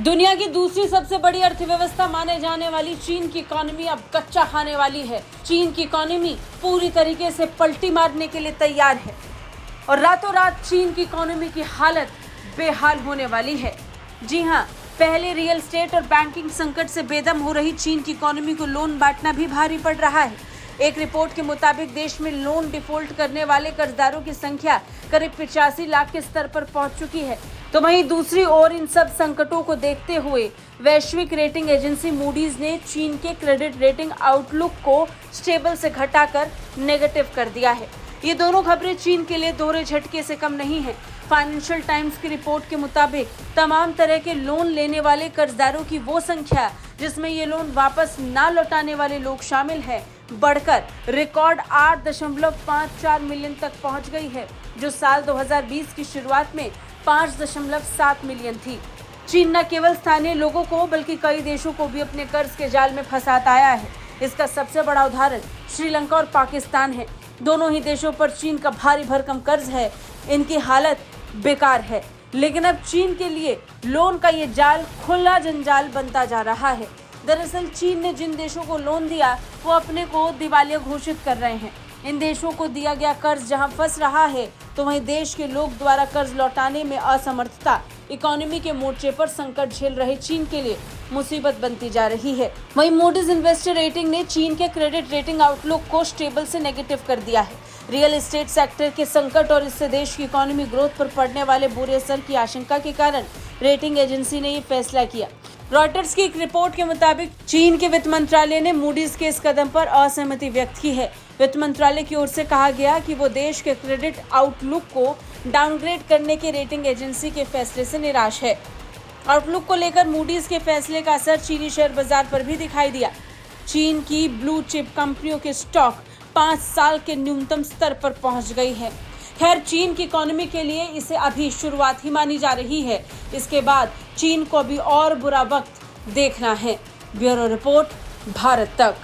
दुनिया की दूसरी सबसे बड़ी अर्थव्यवस्था माने जाने वाली चीन की इकोनॉमी अब कच्चा खाने वाली है। चीन की इकोनॉमी पूरी तरीके से पलटी मारने के लिए तैयार है और रातों रात चीन की इकोनॉमी की हालत बेहाल होने वाली है। जी हां, पहले रियल एस्टेट और बैंकिंग संकट से बेदम हो रही चीन की इकोनॉमी को लोन बांटना भी भारी पड़ रहा है। एक रिपोर्ट के मुताबिक देश में लोन डिफॉल्ट करने वाले कर्जदारों की संख्या करीब 85 लाख के स्तर पर पहुंच चुकी है। तो वहीं दूसरी ओर इन सब संकटों को देखते हुए वैश्विक रेटिंग एजेंसी मूडीज ने चीन के क्रेडिट रेटिंग आउटलुक को स्टेबल से घटाकर नेगेटिव कर दिया है। ये दोनों खबरें चीन के लिए दोहरे झटके से कम नहीं है। फाइनेंशियल टाइम्स की रिपोर्ट के मुताबिक तमाम तरह के लोन लेने वाले कर्जदारों की वो संख्या जिसमें ये लोन वापस ना लौटाने वाले लोग शामिल हैं, बढ़कर रिकॉर्ड 8.54 मिलियन तक पहुंच गई है, जो साल 2020 की शुरुआत में 5.7 मिलियन थी। चीन न केवल स्थानीय लोगों को बल्कि कई देशों को भी अपने कर्ज के जाल में फंसाता आया है। इसका सबसे बड़ा उदाहरण श्रीलंका और पाकिस्तान है। दोनों ही देशों पर चीन का भारी भरकम कर्ज है। इनकी हालत बेकार है, लेकिन अब चीन के लिए लोन का ये जाल खुला जंजाल बनता जा रहा है। दरअसल चीन ने जिन देशों को लोन दिया वो अपने को दिवालिया घोषित कर रहे हैं। इन देशों को दिया गया कर्ज जहां फंस रहा है, तो वहीं देश के लोग द्वारा कर्ज लौटाने में असमर्थता इकोनॉमी के मोर्चे पर संकट झेल रहे चीन के लिए मुसीबत बनती जा रही है। वहीं मूडीज इन्वेस्टर रेटिंग ने चीन के क्रेडिट रेटिंग आउटलुक को स्टेबल से नेगेटिव कर दिया है। रियल एस्टेट सेक्टर के संकट और इससे देश की इकोनॉमी ग्रोथ पर पड़ने वाले बुरे असर की आशंका के कारण रेटिंग एजेंसी ने ये फैसला किया। रॉयटर्स की एक रिपोर्ट के मुताबिक चीन के वित्त मंत्रालय ने मूडीज के इस कदम पर असहमति व्यक्त की है। वित्त मंत्रालय की ओर से कहा गया कि वो देश के क्रेडिट आउटलुक को डाउनग्रेड करने के रेटिंग एजेंसी के फैसले से निराश है। आउटलुक को लेकर मूडीज के फैसले का असर चीनी शेयर बाजार पर भी दिखाई दिया। चीन की ब्लू चिप कंपनियों के स्टॉक 5 साल के न्यूनतम स्तर पर पहुंच गई है। खैर, चीन की इकोनॉमी के लिए इसे अभी शुरुआत ही मानी जा रही है। इसके बाद चीन को अभी और बुरा वक्त देखना है। ब्यूरो रिपोर्ट, भारत तक।